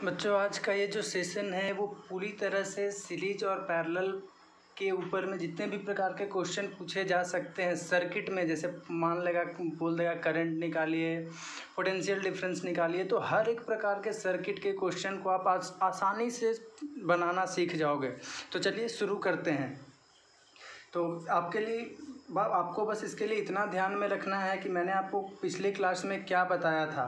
बच्चों, आज का ये जो सेशन है वो पूरी तरह से सीरीज और पैरेलल के ऊपर में जितने भी प्रकार के क्वेश्चन पूछे जा सकते हैं सर्किट में, जैसे बोल देगा करंट निकालिए, पोटेंशियल डिफरेंस निकालिए, तो हर एक प्रकार के सर्किट के क्वेश्चन को आप आसानी से बनाना सीख जाओगे। तो चलिए शुरू करते हैं। तो आपको बस इसके लिए इतना ध्यान में रखना है कि मैंने आपको पिछले क्लास में क्या बताया था।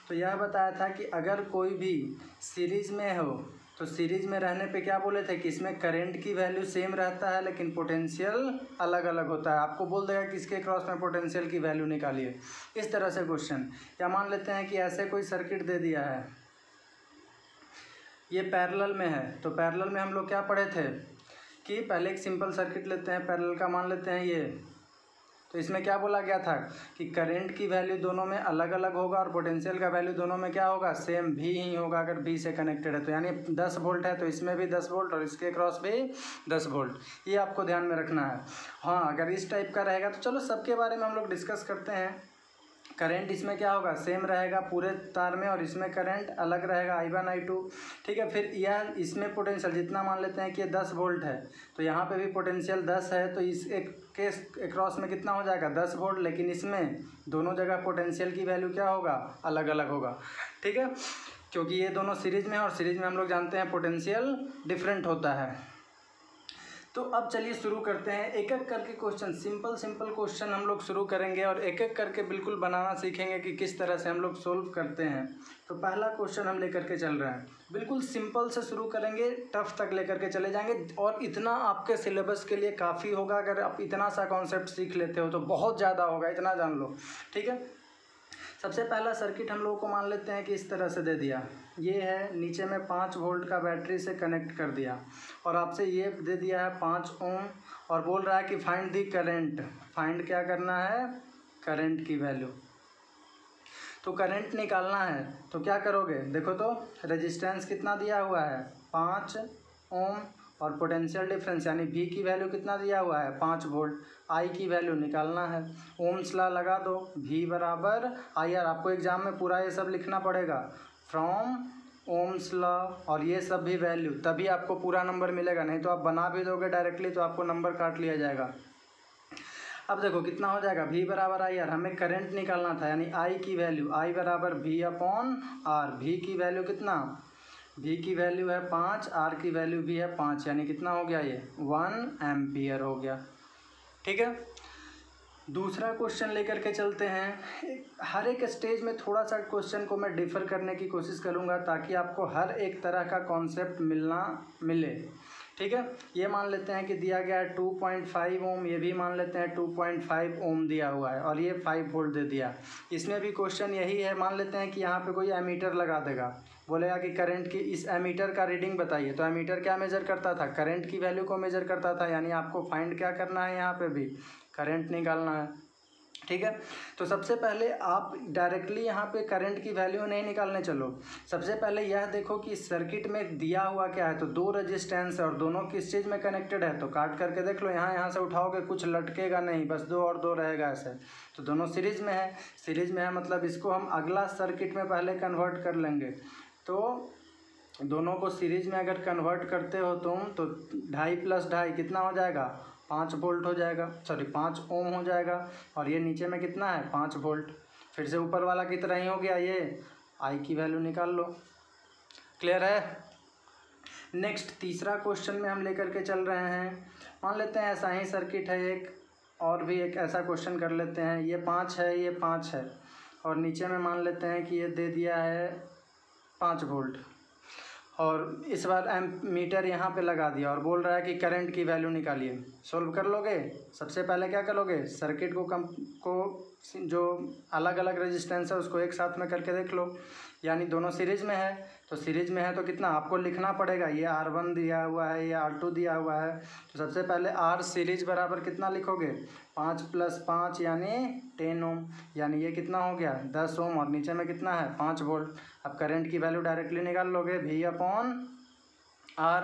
तो यह बताया था कि अगर कोई भी सीरीज़ में हो तो सीरीज़ में रहने पे क्या बोले थे कि इसमें करंट की वैल्यू सेम रहता है लेकिन पोटेंशियल अलग अलग होता है। आपको बोल देगा कि इसके क्रॉस में पोटेंशियल की वैल्यू निकालिए, इस तरह से क्वेश्चन। या मान लेते हैं कि ऐसे कोई सर्किट दे दिया है, ये पैरेलल में है। तो पैरेलल में हम लोग क्या पढ़े थे कि पहले एक सिंपल सर्किट लेते हैं पैरेलल का, मान लेते हैं ये। तो इसमें क्या बोला गया था कि करंट की वैल्यू दोनों में अलग अलग होगा और पोटेंशियल का वैल्यू दोनों में क्या होगा, सेम भी ही होगा अगर भी से कनेक्टेड है। तो यानी 10 वोल्ट है तो इसमें भी 10 वोल्ट और इसके क्रॉस भी 10 वोल्ट। ये आपको ध्यान में रखना है। हाँ, अगर इस टाइप का रहेगा तो चलो सबके बारे में हम लोग डिस्कस करते हैं। करंट इसमें क्या होगा, सेम रहेगा पूरे तार में, और इसमें करंट अलग रहेगा I1 I2। ठीक है, फिर यह इसमें पोटेंशियल जितना मान लेते हैं कि ये 10 वोल्ट है तो यहाँ पे भी पोटेंशियल 10 है, तो इस एक के क्रॉस में कितना हो जाएगा 10 वोल्ट, लेकिन इसमें दोनों जगह पोटेंशियल की वैल्यू क्या होगा, अलग अलग होगा। ठीक है, क्योंकि ये दोनों सीरीज में है और सीरीज में हम लोग जानते हैं पोटेंशियल डिफरेंट होता है। तो अब चलिए शुरू करते हैं। एक एक करके क्वेश्चन, सिंपल क्वेश्चन हम लोग शुरू करेंगे और एक एक करके बिल्कुल बनाना सीखेंगे कि किस तरह से हम लोग सोल्व करते हैं। तो पहला क्वेश्चन हम लेकर के चल रहे हैं, बिल्कुल सिंपल से शुरू करेंगे, टफ तक लेकर के चले जाएंगे। और इतना आपके सिलेबस के लिए काफ़ी होगा, अगर आप इतना सा कॉन्सेप्ट सीख लेते हो तो बहुत ज़्यादा होगा, इतना जान लो। ठीक है, सबसे पहला सर्किट हम लोगों को मान लेते हैं कि इस तरह से दे दिया, ये है नीचे में 5 वोल्ट का बैटरी से कनेक्ट कर दिया और आपसे ये दे दिया है 5 ओम और बोल रहा है कि फाइंड दी करंट। फाइंड क्या करना है, करंट की वैल्यू। तो करंट निकालना है तो क्या करोगे, देखो तो रेजिस्टेंस कितना दिया हुआ है 5 ओम और पोटेंशियल डिफरेंस यानी V की वैल्यू कितना दिया हुआ है 5 वोल्ट। I की वैल्यू निकालना है, ओम्स लॉ लगा दो, V बराबर IR। आपको एग्जाम में पूरा ये सब लिखना पड़ेगा, फ्रॉम ओम्स लॉ और ये सब भी वैल्यू, तभी आपको पूरा नंबर मिलेगा। नहीं तो आप बना भी दोगे डायरेक्टली तो आपको नंबर काट लिया जाएगा। अब देखो कितना हो जाएगा, V बराबर IR। हमें करंट निकालना था यानी I की वैल्यू, I बराबर V अपॉन R। V की वैल्यू कितना, V की वैल्यू है 5, R की वैल्यू भी है 5, यानी कितना हो गया ये 1 एम्पियर हो गया। ठीक है, दूसरा क्वेश्चन लेकर के चलते हैं। हर एक स्टेज में थोड़ा सा क्वेश्चन को मैं डिफ़र करने की कोशिश करूँगा ताकि आपको हर एक तरह का कॉन्सेप्ट मिले। ठीक है, ये मान लेते हैं कि दिया गया है 2.5 ओम, ये भी मान लेते हैं 2.5 ओम दिया हुआ है और ये 5 वोल्ट दे दिया। इसमें भी क्वेश्चन यही है, मान लेते हैं कि यहाँ पे कोई एमीटर लगा देगा, बोलेगा कि करंट की इस एमीटर का रीडिंग बताइए। तो एमीटर क्या मेजर करता था, करंट की वैल्यू को मेजर करता था, यानी आपको फाइंड क्या करना है, यहाँ पे भी करंट निकालना है। ठीक है, तो सबसे पहले आप डायरेक्टली यहाँ पे करंट की वैल्यू नहीं निकालने चलो। सबसे पहले यह देखो कि सर्किट में दिया हुआ क्या है। तो 2 रेजिस्टेंस है और दोनों किस चीज़ में कनेक्टेड है, तो काट करके देख लो, यहाँ से उठाओगे कुछ लटकेगा नहीं, बस 2 और 2 रहेगा ऐसे। तो दोनों सीरीज में है, सीरीज में है मतलब इसको हम अगला सर्किट में पहले कन्वर्ट कर लेंगे। तो दोनों को सीरीज में अगर कन्वर्ट करते हो तुम तो 2.5 + 2.5 कितना हो जाएगा 5 वोल्ट हो जाएगा, सॉरी 5 ओम हो जाएगा। और ये नीचे में कितना है 5 वोल्ट। फिर से ऊपर वाला की तरह ही हो गया, ये I की वैल्यू निकाल लो। क्लियर है। नेक्स्ट तीसरा क्वेश्चन में हम लेकर के चल रहे हैं। मान लेते हैं ऐसा ही सर्किट है एक, और भी एक ऐसा क्वेश्चन कर लेते हैं। ये 5 है, ये 5 है और नीचे में मान लेते हैं कि ये दे दिया है 5 वोल्ट और इस बार मीटर यहाँ पे लगा दिया और बोल रहा है कि करंट की वैल्यू निकालिए। सोल्व कर लोगे। सबसे पहले क्या करोगे, सर्किट को जो अलग अलग रेजिस्टेंस है उसको एक साथ में करके देख लो, यानी दोनों सीरीज में है। तो सीरीज में है तो कितना आपको लिखना पड़ेगा, ये R1 दिया हुआ है, ये R2 दिया हुआ है। तो सबसे पहले R सीरीज बराबर कितना लिखोगे 5 + 5 यानी 10 ओम, यानी ये कितना हो गया 10 ओम और नीचे में कितना है 5 वोल्ट। अब करंट की वैल्यू डायरेक्टली निकाल लोगे, V अपॉन R।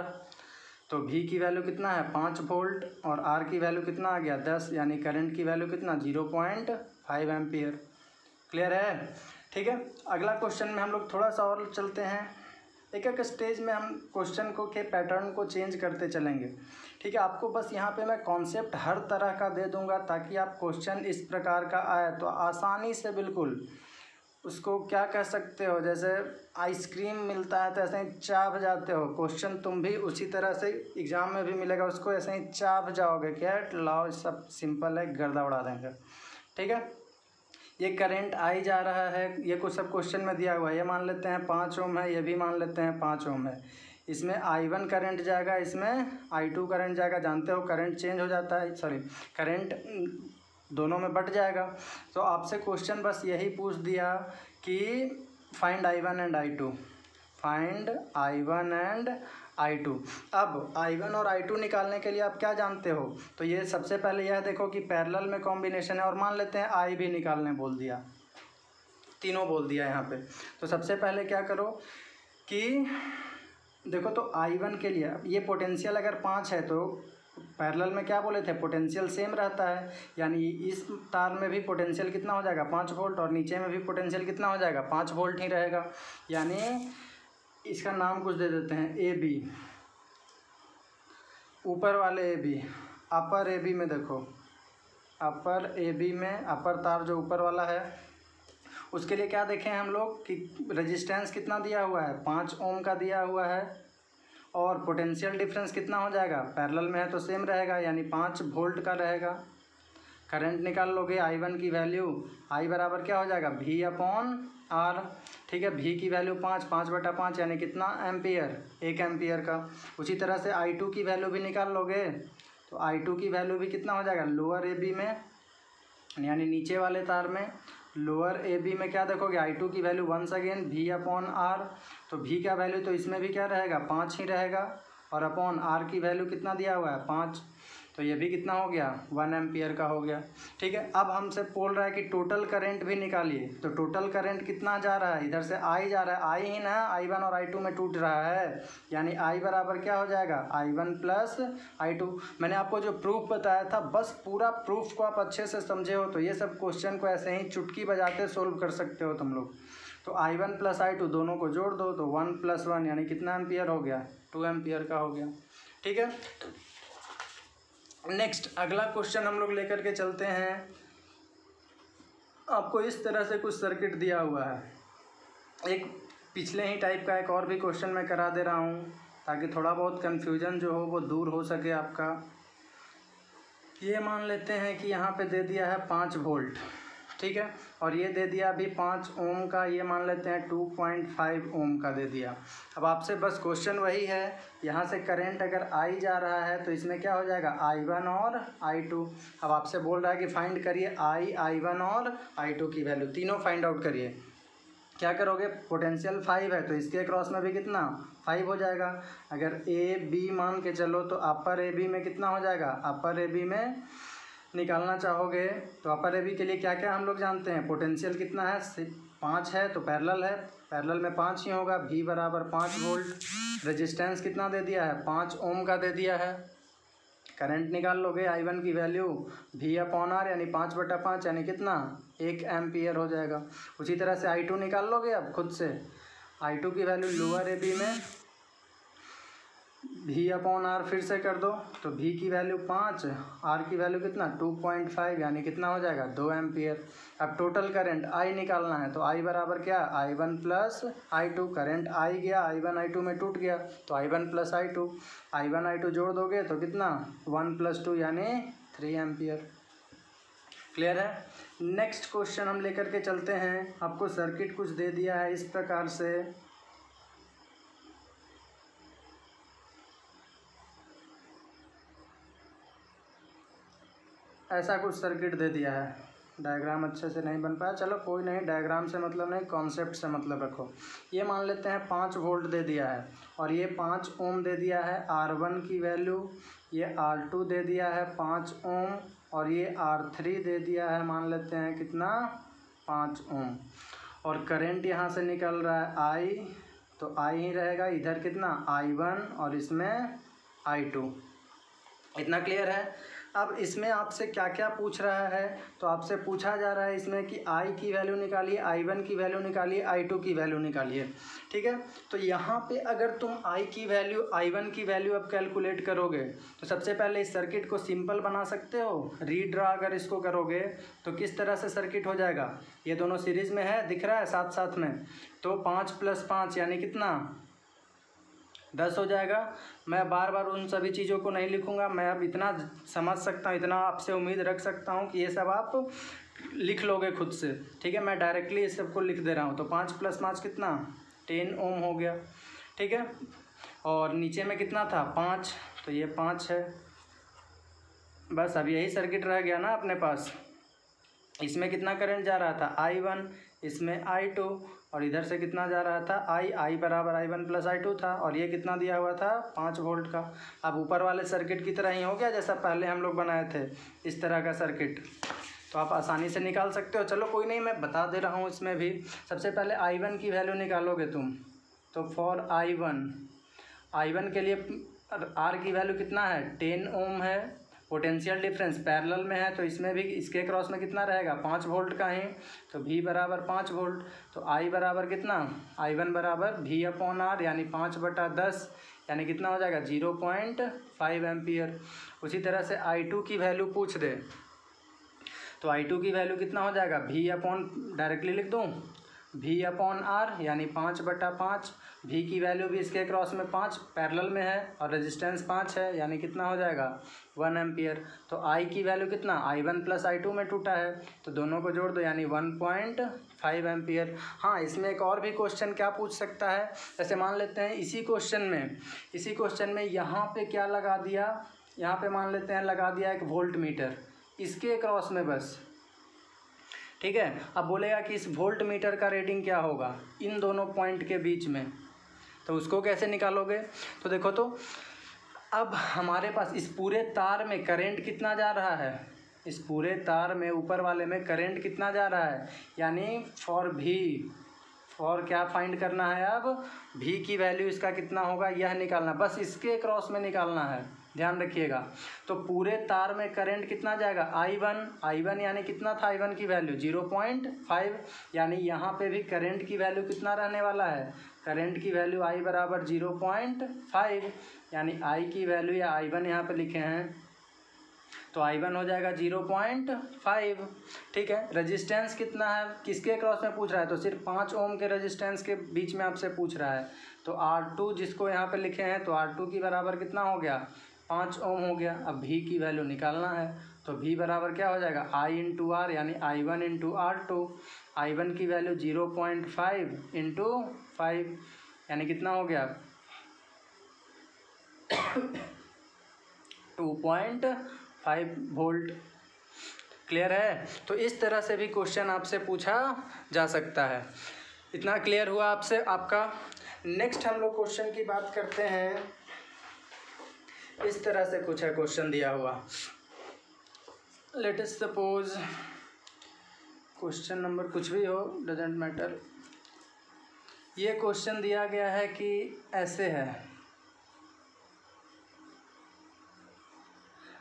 तो V की वैल्यू कितना है 5 वोल्ट और R की वैल्यू कितना आ गया 10, यानी करंट की वैल्यू कितना 0.5 एम्पियर। क्लियर है। ठीक है, अगला क्वेश्चन में हम लोग थोड़ा सा और चलते हैं। एक एक स्टेज में हम क्वेश्चन को के पैटर्न को चेंज करते चलेंगे। ठीक है, आपको बस यहाँ पे मैं कॉन्सेप्ट हर तरह का दे दूँगा ताकि आप क्वेश्चन इस प्रकार का आए तो आसानी से बिल्कुल उसको क्या कह सकते हो, जैसे आइसक्रीम मिलता है तो ऐसे ही चाभ जाते हो, क्वेश्चन तुम भी उसी तरह से एग्ज़ाम में भी मिलेगा, उसको ऐसे ही चाभ जाओगे क्या लाओ सब सिंपल है, गर्दा उड़ा देंगे। ठीक है, ये करंट आई जा रहा है, ये कुछ सब क्वेश्चन में दिया हुआ है, ये मान लेते हैं 5 ओम है, ये भी मान लेते हैं 5 ओम है। इसमें I1 करंट जाएगा, इसमें I2 करंट जाएगा। जानते हो करंट चेंज हो जाता है, सॉरी करंट दोनों में बट जाएगा। तो आपसे क्वेश्चन बस यही पूछ दिया कि find I1 and I2, find I1 and I2। अब I1 और I2 निकालने के लिए आप क्या जानते हो, तो ये सबसे पहले यह देखो कि पैरेलल में कॉम्बिनेशन है, और मान लेते हैं I भी निकालने बोल दिया, तीनों बोल दिया यहाँ पे। तो सबसे पहले क्या करो कि देखो, तो I1 के लिए ये पोटेंशियल अगर 5 है तो पैरेलल में क्या बोले थे, पोटेंशियल सेम रहता है, यानी इस तार में भी पोटेंशियल कितना हो जाएगा 5 वोल्ट, और नीचे में भी पोटेंशियल कितना हो जाएगा 5 वोल्ट ही रहेगा। यानी इसका नाम कुछ दे देते हैं ए बी, ऊपर वाले A B, upper A B में देखो, अपर ए बी में अपर तार जो ऊपर वाला है उसके लिए क्या देखें हम लोग कि रेजिस्टेंस कितना दिया हुआ है 5 ओम का दिया हुआ है, और पोटेंशियल डिफरेंस कितना हो जाएगा, पैरेलल में है तो सेम रहेगा यानी 5 वोल्ट का रहेगा। करंट निकाल लोगे I1 की वैल्यू, I बराबर क्या हो जाएगा V अपॉन R। ठीक है, V की वैल्यू 5/5 यानी कितना एम्पियर, 1 एम्पियर का। उसी तरह से I2 की वैल्यू भी निकाल लोगे तो I2 की वैल्यू भी कितना हो जाएगा, लोअर ए बी में यानी नीचे वाले तार में, लोअर ए बी में क्या देखोगे I2 की value once again V upon R। तो V का वैल्यू तो इसमें भी क्या रहेगा 5 ही रहेगा, और अपॉन R की वैल्यू कितना दिया हुआ है 5, तो ये भी कितना हो गया 1 एम्पियर का हो गया। ठीक है, अब हमसे बोल रहा है कि टोटल करंट भी निकालिए, तो टोटल करंट कितना जा रहा है, इधर से I जा रहा है, I ही ना I1 और I2 में टूट रहा है, यानी I बराबर क्या हो जाएगा I1 प्लस I2। मैंने आपको जो प्रूफ बताया था बस पूरा प्रूफ को आप अच्छे से समझे हो तो ये सब क्वेश्चन को ऐसे ही चुटकी बजाते सोल्व कर सकते हो तुम लोग। तो I1 प्लस I2 दोनों को जोड़ दो तो 1 + 1 यानी कितना एम्पियर हो गया 2 एम्पियर का हो गया। ठीक है, नेक्स्ट अगला क्वेश्चन हम लोग लेकर के चलते हैं। आपको इस तरह से कुछ सर्किट दिया हुआ है, एक पिछले ही टाइप का एक और भी क्वेश्चन मैं करा दे रहा हूँ ताकि थोड़ा बहुत कन्फ्यूजन जो हो वो दूर हो सके आपका। ये मान लेते हैं कि यहाँ पे दे दिया है 5 वोल्ट, ठीक है, और ये दे दिया अभी 5 ओम का, ये मान लेते हैं 2.5 ओम का दे दिया। अब आपसे बस क्वेश्चन वही है, यहाँ से करंट अगर I जा रहा है तो इसमें क्या हो जाएगा I1 और I2। अब आपसे बोल रहा है कि फाइंड करिए I1 और I2 की वैल्यू, तीनों फाइंड आउट करिए। क्या करोगे, पोटेंशियल 5 है तो इसके क्रॉस में भी कितना 5 हो जाएगा। अगर ए बी मान के चलो तो अपर ए बी में कितना हो जाएगा, अपर ए बी में निकालना चाहोगे तो अपर ए बी के लिए क्या क्या हम लोग जानते हैं, पोटेंशियल कितना है 5 है तो पैरेलल है, पैरेलल में 5 ही होगा, V बराबर 5 वोल्ट। रेजिस्टेंस कितना दे दिया है 5 ओम का दे दिया है। करंट निकाल लोगे I1 की वैल्यू V अपॉन R यानी 5/5 यानी कितना 1 एम्पियर हो जाएगा। उसी तरह से I2 निकाल लोगे अब खुद से, I2 की वैल्यू लोअर ए बी में V अपॉन R फिर से कर दो तो V की वैल्यू 5, R की वैल्यू कितना 2.5 यानी कितना हो जाएगा 2 एम्पियर। अब टोटल करंट I निकालना है तो I बराबर क्या I1 plus I2, current I गया I1 I2 में टूट गया तो I1 plus I2, I1 I2 जोड़ दोगे तो कितना 1 + 2 यानी 3 एम्पियर। क्लियर है। नेक्स्ट क्वेश्चन हम लेकर के चलते हैं। आपको सर्किट कुछ दे दिया है इस प्रकार से, ऐसा कुछ सर्किट दे दिया है, डायग्राम अच्छे से नहीं बन पाया, चलो कोई नहीं, डायग्राम से मतलब नहीं, कॉन्सेप्ट से मतलब रखो। ये मान लेते हैं 5 वोल्ट दे दिया है और ये 5 ओम दे दिया है R1 की वैल्यू, ये R2 दे दिया है 5 ओम और ये R3 दे दिया है मान लेते हैं कितना 5 ओम, और करंट यहाँ से निकल रहा है I, तो I ही रहेगा, इधर कितना I1 और इसमें I2। इतना क्लियर है। अब इसमें आपसे क्या क्या पूछ रहा है, तो आपसे पूछा जा रहा है इसमें कि आई की वैल्यू निकालिए, I1 की वैल्यू निकालिए, I2 की वैल्यू निकालिए। ठीक है, तो यहाँ पे अगर तुम I की वैल्यू, I1 की वैल्यू अब कैलकुलेट करोगे तो सबसे पहले इस सर्किट को सिंपल बना सकते हो। रीड्रा अगर इसको करोगे तो किस तरह से सर्किट हो जाएगा, ये दोनों सीरीज़ में है, दिख रहा है साथ साथ में, तो 5 + 5 यानी कितना 10 हो जाएगा। मैं बार बार उन सभी चीज़ों को नहीं लिखूंगा, मैं अब इतना समझ सकता हूँ, इतना आपसे उम्मीद रख सकता हूँ कि ये सब आप लिख लोगे खुद से। ठीक है, मैं डायरेक्टली इस सब को लिख दे रहा हूँ। तो 5 + 5 कितना 10 ओम हो गया। ठीक है, और नीचे में कितना था 5, तो ये 5 है। बस अब यही सर्किट रह गया ना अपने पास। इसमें कितना करंट जा रहा था I1, इसमें I2, और इधर से कितना जा रहा था I बराबर I1 + I2 था, और ये कितना दिया हुआ था 5 वोल्ट का। अब ऊपर वाले सर्किट की तरह ही हो गया जैसा पहले हम लोग बनाए थे, इस तरह का सर्किट, तो आप आसानी से निकाल सकते हो। चलो कोई नहीं, मैं बता दे रहा हूँ इसमें भी। सबसे पहले I1 की वैल्यू निकालोगे तुम, तो फॉर I1 के लिए R की वैल्यू कितना है 10 ओम है, पोटेंशियल डिफरेंस पैरेलल में है, तो इसमें भी इसके क्रॉस में कितना रहेगा 5 वोल्ट का है, तो V बराबर 5 वोल्ट। तो I बराबर कितना, I1 बराबर V/R यानी 5/10 यानी कितना हो जाएगा 0.5 एम्पियर। उसी तरह से I2 की वैल्यू पूछ दे, तो I2 की वैल्यू कितना हो जाएगा डायरेक्टली लिख दूँ V/R यानी 5/5। V की वैल्यू भी इसके क्रॉस में 5 पैरेलल में है, और रेजिस्टेंस 5 है यानी कितना हो जाएगा 1 एम्पियर। तो I की वैल्यू कितना I1 + I2 में टूटा है, तो दोनों को जोड़ दो यानी 1.5 एम्पियर। हाँ, इसमें एक और भी क्वेश्चन क्या पूछ सकता है, जैसे मान लेते हैं इसी क्वेश्चन में यहाँ पे क्या लगा दिया, यहाँ पे मान लेते हैं लगा दिया एक वोल्ट मीटर इसके क्रॉस में बस। ठीक है, अब बोलेगा कि इस वोल्ट मीटर का रीडिंग क्या होगा इन दोनों पॉइंट के बीच में, तो उसको कैसे निकालोगे। तो देखो, तो अब हमारे पास इस पूरे तार में करंट कितना जा रहा है, इस पूरे तार में ऊपर वाले में करंट कितना जा रहा है, यानी फॉर क्या फाइंड करना है, अब V की वैल्यू इसका कितना होगा यह निकालना, बस इसके क्रॉस में निकालना है, ध्यान रखिएगा। तो पूरे तार में करंट कितना जाएगा I1 यानी कितना था I1 की वैल्यू 0.5, यानी यहाँ पे भी करंट की वैल्यू कितना रहने वाला है, करंट की वैल्यू I बराबर 0.5, यानी I की वैल्यू या I1 यहाँ पे लिखे हैं, तो I1 हो जाएगा 0.5। ठीक है, रेजिस्टेंस कितना है, किसके क्रॉस में पूछ रहा है, तो सिर्फ 5 ओम के रेजिस्टेंस के बीच में आपसे पूछ रहा है, तो R2 जिसको यहाँ पे लिखे हैं, तो R2 की बराबर कितना हो गया 5 ओम हो गया। अब V की वैल्यू निकालना है, तो V बराबर क्या हो जाएगा I × R यानी I1 × R2। I1 की वैल्यू 0.5 × 5 यानी कितना हो गया 2.5 वोल्ट। क्लियर है, तो इस तरह से भी क्वेश्चन आपसे पूछा जा सकता है। इतना क्लियर हुआ आपसे आपका। नेक्स्ट हम लोग क्वेश्चन की बात करते हैं। इस तरह से कुछ है क्वेश्चन दिया हुआ, let us suppose question number कुछ भी हो, डजेंट मैटर। ये क्वेश्चन दिया गया है कि ऐसे है,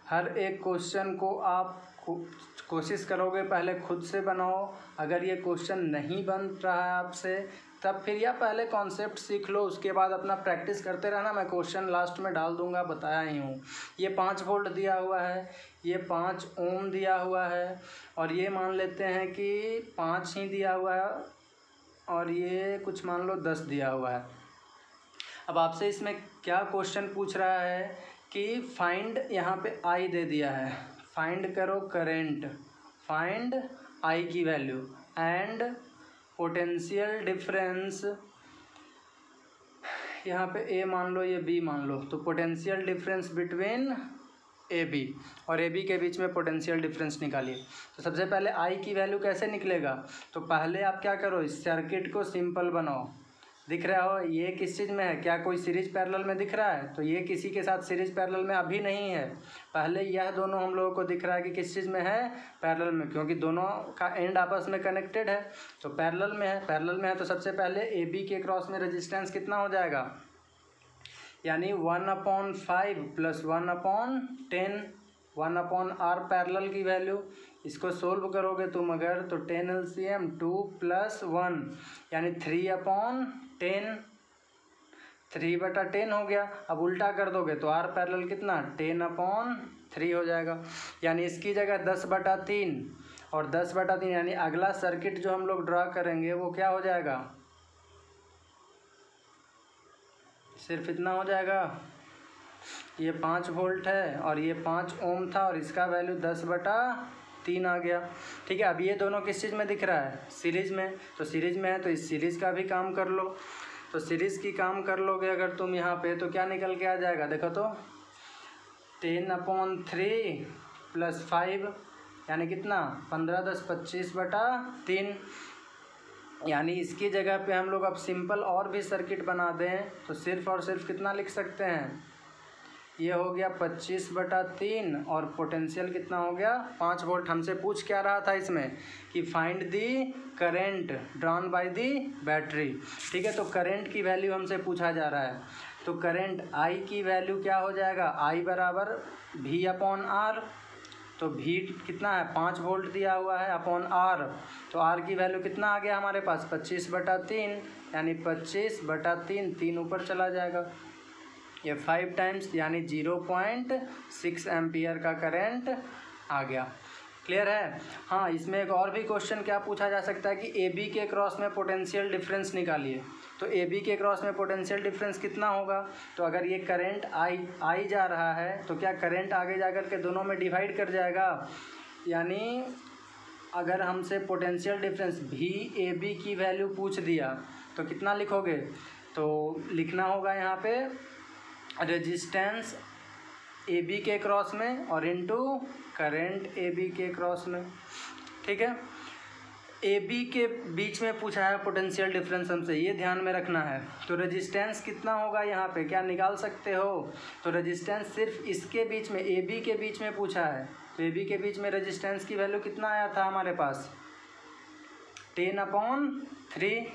हर एक क्वेश्चन को आप कोशिश करोगे पहले खुद से बनाओ। अगर ये क्वेश्चन नहीं बन रहा है आपसे, तब फिर या पहले कॉन्सेप्ट सीख लो, उसके बाद अपना प्रैक्टिस करते रहना। मैं क्वेश्चन लास्ट में डाल दूंगा, बताया ही हूँ। ये 5 वोल्ट दिया हुआ है, ये 5 ओम दिया हुआ है, और ये मान लेते हैं कि 5 ही दिया हुआ है, और ये कुछ मान लो 10 दिया हुआ है। अब आपसे इसमें क्या क्वेश्चन पूछ रहा है कि फाइंड, यहाँ पे आई दे दिया है, फाइंड करो करेंट, फाइंड आई की वैल्यू एंड पोटेंशियल डिफरेंस, यहाँ पे ए मान लो, ये बी मान लो, तो potential difference between A B, और ए बी के बीच में पोटेंशियल डिफरेंस निकालिए। तो सबसे पहले आई की वैल्यू कैसे निकलेगा, तो पहले आप क्या करो, इस सर्किट को सिंपल बनाओ। दिख रहा हो ये किस चीज़ में है, क्या कोई सीरीज पैरेलल में दिख रहा है, तो ये किसी के साथ सीरीज पैरेलल में अभी नहीं है। पहले यह दोनों हम लोगों को दिख रहा है कि किस चीज़ में है, पैरेलल में, क्योंकि दोनों का एंड आपस में कनेक्टेड है, तो पैरेलल में है। पैरेलल में है तो सबसे पहले ए बी के क्रॉस में रेजिस्टेंस कितना हो जाएगा, यानी 1/5 + 1/10, 1/r पैरेलल की वैल्यू, इसको सोल्व करोगे तुम अगर तो 10 LCM 2 + 1 यानी 3/10, 3/10 हो गया। अब उल्टा कर दोगे तो r पैरेलल कितना 10/3 हो जाएगा, यानी इसकी जगह 10/3 और 10/3 यानी अगला सर्किट जो हम लोग ड्रा करेंगे वो क्या हो जाएगा, सिर्फ इतना हो जाएगा। ये 5 वोल्ट है और ये 5 ओम था और इसका वैल्यू 10/3 आ गया। ठीक है, अब ये दोनों किस चीज़ में दिख रहा है, सीरीज़ में, तो सीरीज़ में है तो इस सीरीज़ का भी काम कर लो। तो सीरीज़ की काम कर लोगे अगर तुम यहाँ पे तो क्या निकल के आ जाएगा, देखो तो 10/3 + 5 यानी कितना 15 10 25/3, यानी इसकी जगह पे हम लोग अब सिंपल और भी सर्किट बना दें तो सिर्फ और सिर्फ कितना लिख सकते हैं, ये हो गया 25/3 और पोटेंशियल कितना हो गया 5 वोल्ट। हमसे पूछ क्या रहा था इसमें कि find the current drawn by the battery. ठीक है, तो करंट की वैल्यू हमसे पूछा जा रहा है, तो करंट I की वैल्यू क्या हो जाएगा, I = V/R, तो V कितना है 5 वोल्ट दिया हुआ है अपॉन R, तो R की वैल्यू कितना आ गया हमारे पास 25/3 यानी 25/3, 3 ऊपर चला जाएगा, ये 5 टाइम्स यानी 0.6 एम्पियर का करंट आ गया। क्लियर है। हाँ, इसमें एक और भी क्वेश्चन क्या पूछा जा सकता है कि AB के क्रॉस में पोटेंशियल डिफरेंस निकालिए, तो AB के क्रॉस में पोटेंशियल डिफरेंस कितना होगा, तो अगर ये करंट I जा रहा है तो क्या करंट आगे जा कर के दोनों में डिवाइड कर जाएगा, यानी अगर हमसे पोटेंशियल डिफरेंस VAB की वैल्यू पूछ दिया तो कितना लिखोगे, तो लिखना होगा यहाँ पे रेजिस्टेंस AB के क्रॉस में और इनटू करंट AB के क्रॉस में। ठीक है, AB के बीच में पूछा है पोटेंशियल डिफरेंस हमसे, ये ध्यान में रखना है। तो रेजिस्टेंस कितना होगा यहाँ पे क्या निकाल सकते हो, तो रेजिस्टेंस सिर्फ इसके बीच में AB के बीच में पूछा है, तो AB के बीच में रेजिस्टेंस की वैल्यू कितना आया था हमारे पास 10/3,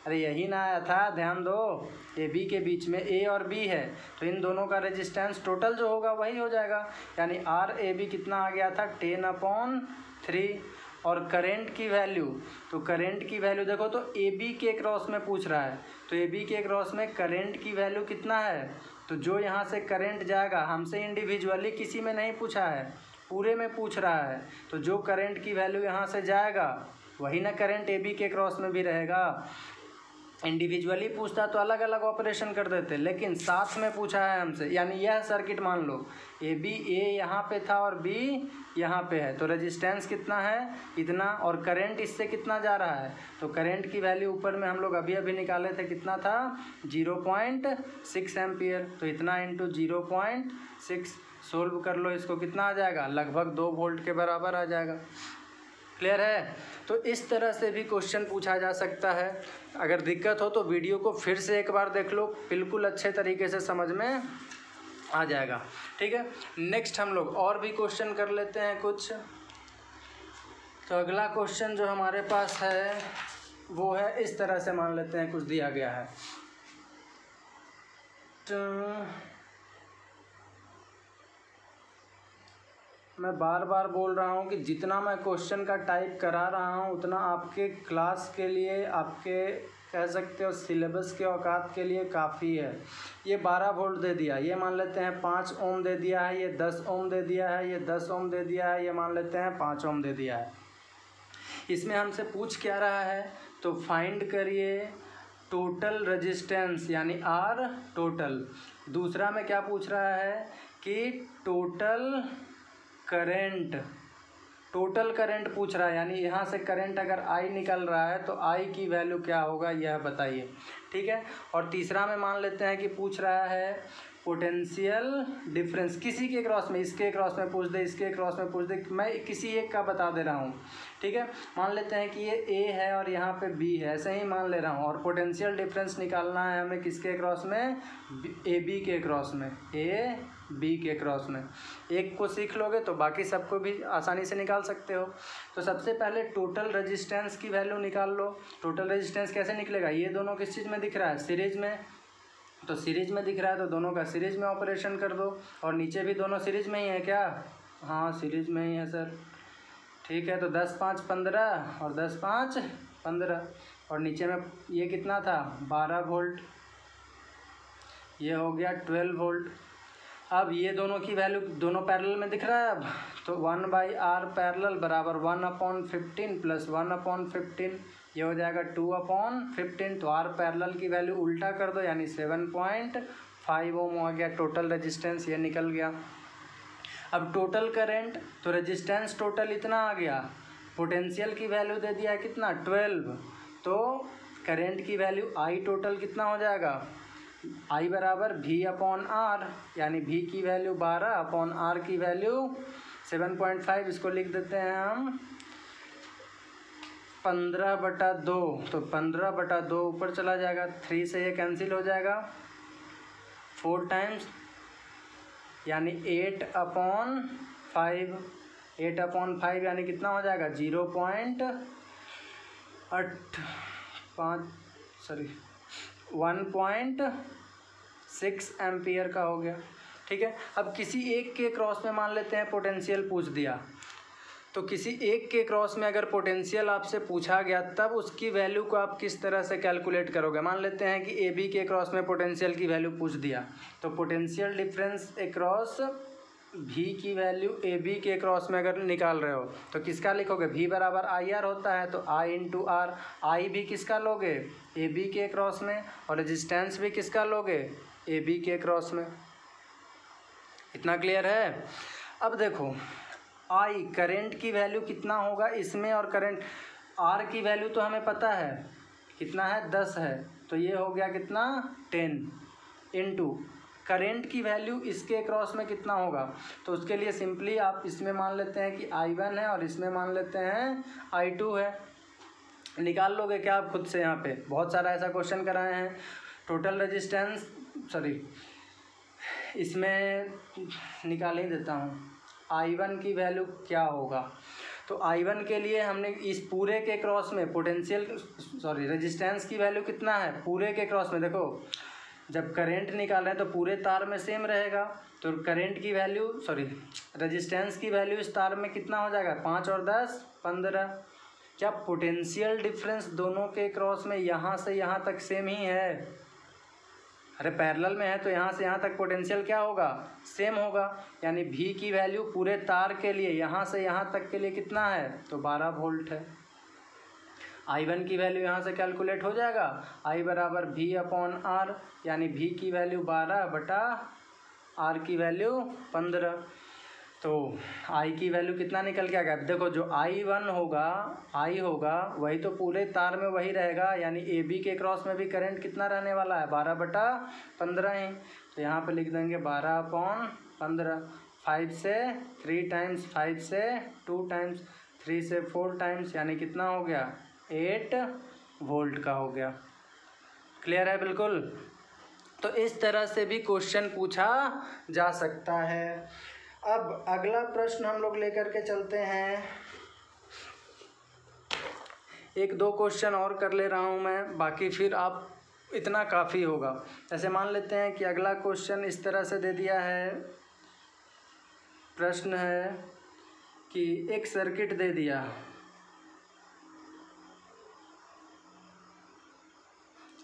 अरे यही ना आया था, ध्यान दो, AB के बीच में A और B है तो इन दोनों का रेजिस्टेंस टोटल जो होगा वही हो जाएगा, यानी RAB कितना आ गया था 10/3। और करंट की वैल्यू, तो करंट की वैल्यू देखो तो AB के क्रॉस में पूछ रहा है, तो AB के क्रॉस में करंट की वैल्यू कितना है, तो जो यहाँ से करंट जाएगा, हमसे इंडिविजुअली किसी में नहीं पूछा है, पूरे में पूछ रहा है, तो जो करंट की वैल्यू यहाँ से जाएगा वही ना करंट AB के क्रॉस में भी रहेगा। इंडिविजुअली पूछता तो अलग अलग ऑपरेशन कर देते, लेकिन साथ में पूछा है हमसे, यानी यह सर्किट मान लो A यहाँ पे था और B यहाँ पे है, तो रेजिस्टेंस कितना है इतना, और करंट इससे कितना जा रहा है, तो करंट की वैल्यू ऊपर में हम लोग अभी अभी निकाले थे, कितना था 0.6 एम्पियर, तो इतना इंटू 0.6 सोल्व कर लो, इसको कितना आ जाएगा लगभग 2 वोल्ट के बराबर आ जाएगा। क्लियर है। तो इस तरह से भी क्वेश्चन पूछा जा सकता है। अगर दिक्कत हो तो वीडियो को फिर से एक बार देख लो, बिल्कुल अच्छे तरीके से समझ में आ जाएगा। ठीक है, नेक्स्ट हम लोग और भी क्वेश्चन कर लेते हैं कुछ। तो अगला क्वेश्चन जो हमारे पास है वो है इस तरह से, मान लेते हैं कुछ दिया गया है, मैं बार बार बोल रहा हूँ कि जितना मैं क्वेश्चन का टाइप करा रहा हूँ उतना आपके क्लास के लिए, आपके कह सकते हो सिलेबस के औकात के लिए काफ़ी है। ये 12 वोल्ट दे दिया, ये मान लेते हैं 5 ओम दे दिया है, ये 10 ओम दे दिया है, ये 10 ओम दे दिया है, ये मान लेते हैं 5 ओम दे दिया है। इसमें हमसे पूछ क्या रहा है, तो फाइंड करिए टोटल रेजिस्टेंस यानी R टोटल। दूसरा में क्या पूछ रहा है कि टोटल करंट, टोटल करंट पूछ रहा है, यानी यहाँ से करंट अगर I निकल रहा है तो I की वैल्यू क्या होगा यह बताइए। ठीक है, और तीसरा में मान लेते हैं कि पूछ रहा है पोटेंशियल डिफरेंस, किसी के क्रॉस में, इसके क्रॉस में पूछ दे, इसके क्रॉस में पूछ दे, मैं किसी एक का बता दे रहा हूँ। ठीक है, मान लेते हैं कि ये A है और यहाँ पे B है, ऐसे ही मान ले रहा हूँ, और पोटेंशियल डिफरेंस निकालना है हमें किसके क्रॉस में, AB के क्रॉस में, AB के क्रॉस में। एक को सीख लोगे तो बाकी सबको भी आसानी से निकाल सकते हो। तो सबसे पहले टोटल रेजिस्टेंस की वैल्यू निकाल लो। टोटल रेजिस्टेंस कैसे निकलेगा, ये दोनों किस चीज़ में दिख रहा है, सीरीज में, तो सीरीज में दिख रहा है तो दोनों का सीरीज में ऑपरेशन कर दो, और नीचे भी दोनों सीरीज में ही है क्या, हाँ सीरीज में ही है सर। ठीक है, तो 10 5 15 और 10 5 15 और नीचे में ये कितना था 12 वोल्ट, ये हो गया 12 वोल्ट। अब ये दोनों की वैल्यू दोनों पैरेलल में दिख रहा है। अब तो 1/R पैरेलल बराबर 1/15 प्लस 1/15, ये हो जाएगा 2/15। तो R पैरेलल की वैल्यू उल्टा कर दो, यानी 7.5 ओम आ गया टोटल रेजिस्टेंस, ये निकल गया। अब टोटल करंट, तो रेजिस्टेंस टोटल इतना आ गया, पोटेंशियल की वैल्यू दे दिया है कितना 12, तो करंट की वैल्यू I टोटल कितना हो जाएगा, I बराबर V/R, यानी V की वैल्यू 12/R की वैल्यू 7.5, इसको लिख देते हैं हम 15/2। तो 15/2 ऊपर चला जाएगा, 3 से ये कैंसिल हो जाएगा, 4 टाइम्स यानी 8/5। 8/5 यानी कितना हो जाएगा 1.6 एम्पियर का हो गया। ठीक है, अब किसी एक के क्रॉस में मान लेते हैं पोटेंशियल पूछ दिया, तो किसी एक के क्रॉस में अगर पोटेंशियल आपसे पूछा गया तब उसकी वैल्यू को आप किस तरह से कैलकुलेट करोगे। मान लेते हैं कि ए बी के क्रॉस में पोटेंशियल की वैल्यू पूछ दिया, तो पोटेंशियल डिफरेंस अक्रॉस भी की वैल्यू ए बी के क्रॉस में अगर निकाल रहे हो तो किसका लिखोगे, भी बराबर IR होता है, तो I/R। आई भी किसका लोगे, ए बी के क्रॉस में, और रेजिस्टेंस भी किसका लोगे, ए बी के क्रॉस में। इतना क्लियर है। अब देखो I करंट की वैल्यू कितना होगा इसमें, और करंट R की वैल्यू तो हमें पता है कितना है 10 है, तो ये हो गया कितना 10 इंटू करंट की वैल्यू इसके क्रॉस में कितना होगा। तो उसके लिए सिंपली आप इसमें मान लेते हैं कि I1 है और इसमें मान लेते हैं I2 है। निकाल लोगे क्या आप खुद से, यहाँ पे बहुत सारा ऐसा क्वेश्चन कराए हैं। टोटल रेजिस्टेंस इसमें निकाल ही देता हूँ, I1 की वैल्यू क्या होगा। तो I1 के लिए हमने इस पूरे के क्रॉस में पोटेंशियल रेजिस्टेंस की वैल्यू कितना है पूरे के क्रॉस में। देखो जब करंट निकाल रहे हैं तो पूरे तार में सेम रहेगा, तो करंट की वैल्यू रेजिस्टेंस की वैल्यू इस तार में कितना हो जाएगा 5 और 10 15। क्या पोटेंशियल डिफरेंस दोनों के क्रॉस में यहाँ से यहाँ तक सेम ही है, अरे पैरेलल में है तो यहाँ से यहाँ तक पोटेंशियल क्या होगा सेम होगा, यानी V की वैल्यू पूरे तार के लिए यहाँ से यहाँ तक के लिए कितना है, तो 12 वोल्ट है। I1 की वैल्यू यहाँ से कैलकुलेट हो जाएगा, I बराबर V/R, यानी V की वैल्यू 12/R की वैल्यू 15। तो I की वैल्यू कितना निकल के आ गया, देखो जो I1 होगा I होगा वही तो पूरे तार में वही रहेगा, यानी AB के क्रॉस में भी करंट कितना रहने वाला है 12/15 ही। तो यहाँ पे लिख देंगे 12/15। 5 से 3 टाइम्स, 5 से 2 टाइम्स, 3 से 4 टाइम्स, यानी कितना हो गया 8 वोल्ट का हो गया। क्लियर है बिल्कुल। तो इस तरह से भी क्वेश्चन पूछा जा सकता है। अब अगला प्रश्न हम लोग लेकर के चलते हैं, 1-2 क्वेश्चन और कर ले रहा हूँ मैं, बाकी फिर आप इतना काफ़ी होगा। जैसे मान लेते हैं कि अगला क्वेश्चन इस तरह से दे दिया है, प्रश्न है कि एक सर्किट दे दिया,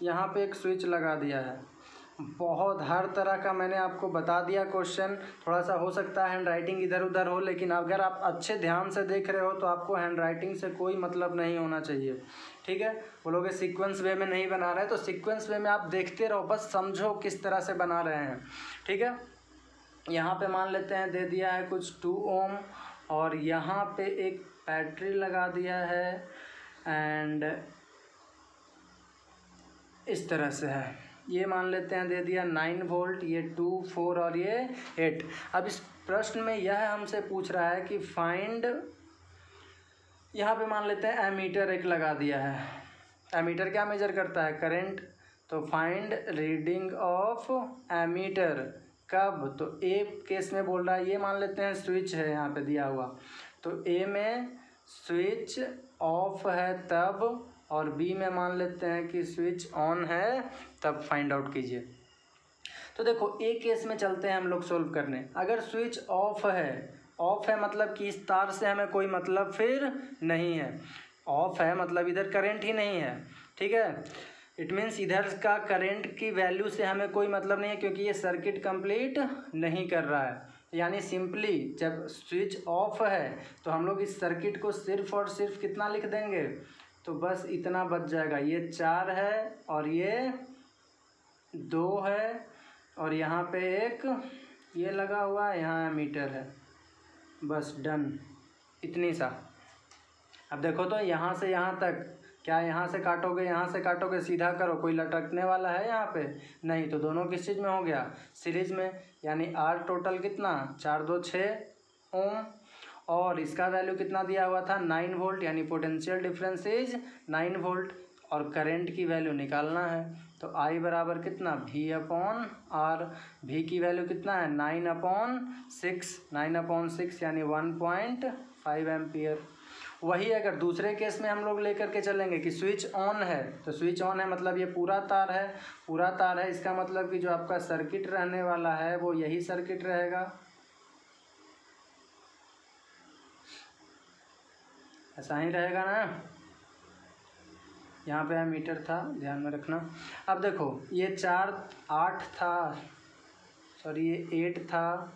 यहाँ पे एक स्विच लगा दिया है, बहुत हर तरह का मैंने आपको बता दिया क्वेश्चन। थोड़ा सा हो सकता है हैंड राइटिंग इधर उधर हो, लेकिन अगर आप अच्छे ध्यान से देख रहे हो तो आपको हैंड राइटिंग से कोई मतलब नहीं होना चाहिए। ठीक है, बोलोगे सीक्वेंस वे में नहीं बना रहे, तो सीक्वेंस वे में आप देखते रहो, बस समझो किस तरह से बना रहे हैं। ठीक है, यहाँ पे मान लेते हैं दे दिया है कुछ 2 ओम, और यहाँ पे एक बैटरी लगा दिया है, एंड इस तरह से है, ये मान लेते हैं दे दिया 9 वोल्ट, ये 2 4 और ये 8। अब इस प्रश्न में यह हमसे पूछ रहा है कि फाइंड, यहाँ पे मान लेते हैं एमीटर एक लगा दिया है। एमीटर क्या मेजर करता है, करंट, तो फाइंड रीडिंग ऑफ एमीटर कब, तो ए केस में बोल रहा है, ये मान लेते हैं स्विच है यहाँ पे दिया हुआ, तो ए में स्विच ऑफ है तब, और बी में मान लेते हैं कि स्विच ऑन है तब फाइंड आउट कीजिए। तो देखो ए केस में चलते हैं हम लोग सोल्व करने। अगर स्विच ऑफ है ऑफ है मतलब कि इस तार से हमें कोई मतलब फिर नहीं है। ऑफ है मतलब इधर करंट ही नहीं है, ठीक है। इट मीन्स इधर का करंट की वैल्यू से हमें कोई मतलब नहीं है, क्योंकि ये सर्किट कंप्लीट नहीं कर रहा है। यानी सिंपली जब स्विच ऑफ है तो हम लोग इस सर्किट को सिर्फ और सिर्फ कितना लिख देंगे, तो बस इतना बच जाएगा। ये 4 है और ये 2 है और यहाँ पे एक ये लगा हुआ है, यहाँ मीटर है, बस डन, इतनी सा। अब देखो तो यहाँ से यहाँ तक, क्या यहाँ से काटोगे यहाँ से काटोगे, सीधा करो, कोई लटकने वाला है यहाँ पे नहीं, तो दोनों किस चीज़ में हो गया, सीरीज में। यानी आर टोटल कितना 4 2 6 ओम, और इसका वैल्यू कितना दिया हुआ था 9 वोल्ट, यानी पोटेंशियल डिफरेंस इज 9 वोल्ट, और करंट की वैल्यू निकालना है। तो I बराबर कितना V/R, V की वैल्यू कितना है 9/6, 9/6 यानी 1.5 एम्पियर। वही अगर दूसरे केस में हम लोग लेकर के चलेंगे कि स्विच ऑन है, तो स्विच ऑन है मतलब ये पूरा तार है, पूरा तार है, इसका मतलब कि जो आपका सर्किट रहने वाला है वो यही सर्किट रहेगा, ऐसा ही रहेगा ना। यहाँ पे मीटर था, ध्यान में रखना। अब देखो ये 4 8 था, सॉरी ये 8 था,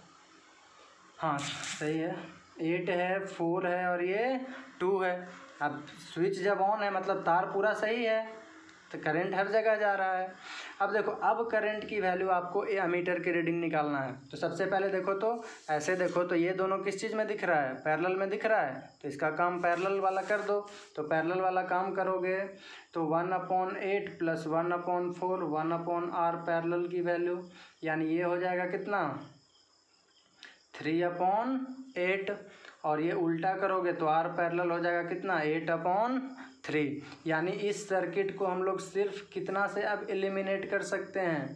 हाँ सही है, 8 है, 4 है और ये 2 है। अब स्विच जब ऑन है मतलब तार पूरा सही है, तो करंट हर जगह जा रहा है। अब देखो, अब करंट की वैल्यू आपको एमीटर की रीडिंग निकालना है। तो सबसे पहले देखो तो ऐसे देखो तो ये दोनों किस चीज़ में दिख रहा है, पैरेलल में दिख रहा है, तो इसका काम पैरेलल वाला कर दो। तो पैरेलल वाला काम करोगे तो 1/8 + 1/4 1/R पैरेलल की वैल्यू, यानी ये हो जाएगा कितना 3/8, और ये उल्टा करोगे तो R पैरेलल हो जाएगा कितना 8/3। यानी इस सर्किट को हम लोग सिर्फ कितना से अब एलिमिनेट कर सकते हैं,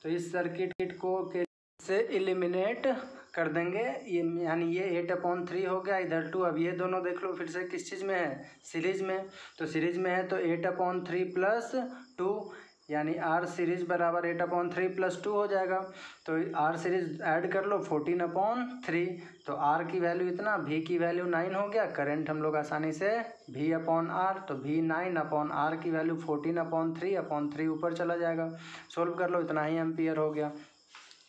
तो इस सर्किट को से एलिमिनेट कर देंगे ये, यानी ये 8/3 हो गया, इधर 2। अब ये दोनों देख लो फिर से किस चीज़ में है, सीरीज में। तो सीरीज में है तो 8/3 + 2, यानी R सीरीज बराबर 8/3 + 2 हो जाएगा। तो R सीरीज ऐड कर लो 14/3, तो R की वैल्यू इतना, V की वैल्यू 9 हो गया। करंट हम लोग आसानी से V/R, तो V 9/R की वैल्यू 14/3 ऊपर चला जाएगा। सोल्व कर लो, इतना ही एम्पियर हो गया।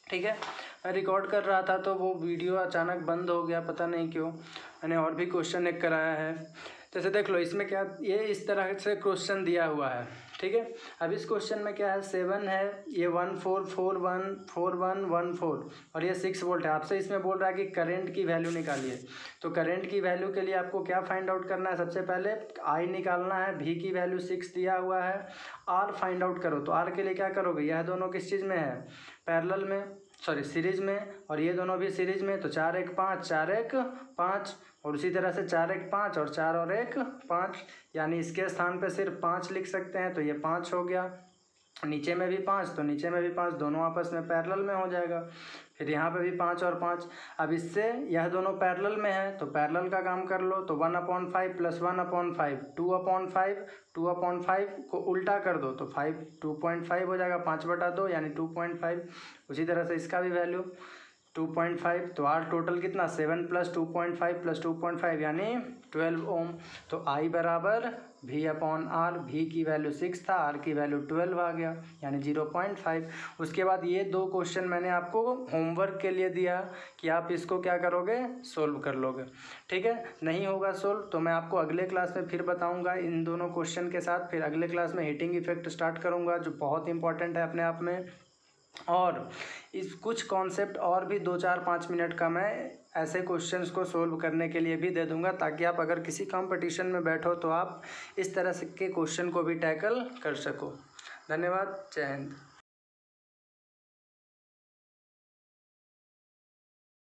ठीक है, मैं रिकॉर्ड कर रहा था तो वो वीडियो अचानक बंद हो गया, पता नहीं क्यों। मैंने और भी क्वेश्चन एक कराया है, जैसे देख लो इसमें क्या, ये इस तरह से क्वेश्चन दिया हुआ है, ठीक है। अब इस क्वेश्चन में क्या है, 7 है, ये 1441 और ये 6 वोल्ट है। आपसे इसमें बोल रहा है कि करंट की वैल्यू निकालिए। तो करंट की वैल्यू के लिए आपको क्या फाइंड आउट करना है, सबसे पहले I निकालना है, V की वैल्यू 6 दिया हुआ है, R फाइंड आउट करो। तो R के लिए क्या करोगे, यह दोनों किस चीज़ में है, पैरेलल में, सॉरी सीरीज में, और ये दोनों भी सीरीज में। तो 4 1 5 4 1 5, और उसी तरह से 4 1 5 और 4 और 1 5, यानी इसके स्थान पे सिर्फ 5 लिख सकते हैं, तो ये 5 हो गया। नीचे में भी 5 तो नीचे में भी 5, दोनों आपस में पैरेलल में हो जाएगा। फिर यहाँ पे भी 5 और 5। अब इससे यह दोनों पैरेलल में है तो पैरेलल का काम कर लो। तो 1/5 + 1/5 2/5, 2/5 को उल्टा कर दो तो 2.5 हो जाएगा, 5/2 यानी 2.5। उसी तरह से इसका भी वैल्यू 2.5, तो R टोटल कितना 7 + 2.5 + 2.5 यानी 12 ओम। तो I बराबर V/R, V की वैल्यू 6 था, R की वैल्यू 12 आ गया, यानी 0.5। उसके बाद ये 2 क्वेश्चन मैंने आपको होमवर्क के लिए दिया कि आप इसको क्या करोगे, सोल्व कर लोगे। ठीक है, नहीं होगा सोल्व तो मैं आपको अगले क्लास में फिर बताऊंगा इन दोनों क्वेश्चन के साथ। फिर अगले क्लास में हीटिंग इफेक्ट स्टार्ट करूंगा, जो बहुत इंपॉर्टेंट है अपने आप में। और इस कुछ कॉन्सेप्ट और भी 2 4 5 मिनट का मैं ऐसे क्वेश्चंस को सोल्व करने के लिए भी दे दूंगा, ताकि आप अगर किसी कंपटीशन में बैठो तो आप इस तरह के क्वेश्चन को भी टैकल कर सको। धन्यवाद, जय हिंद।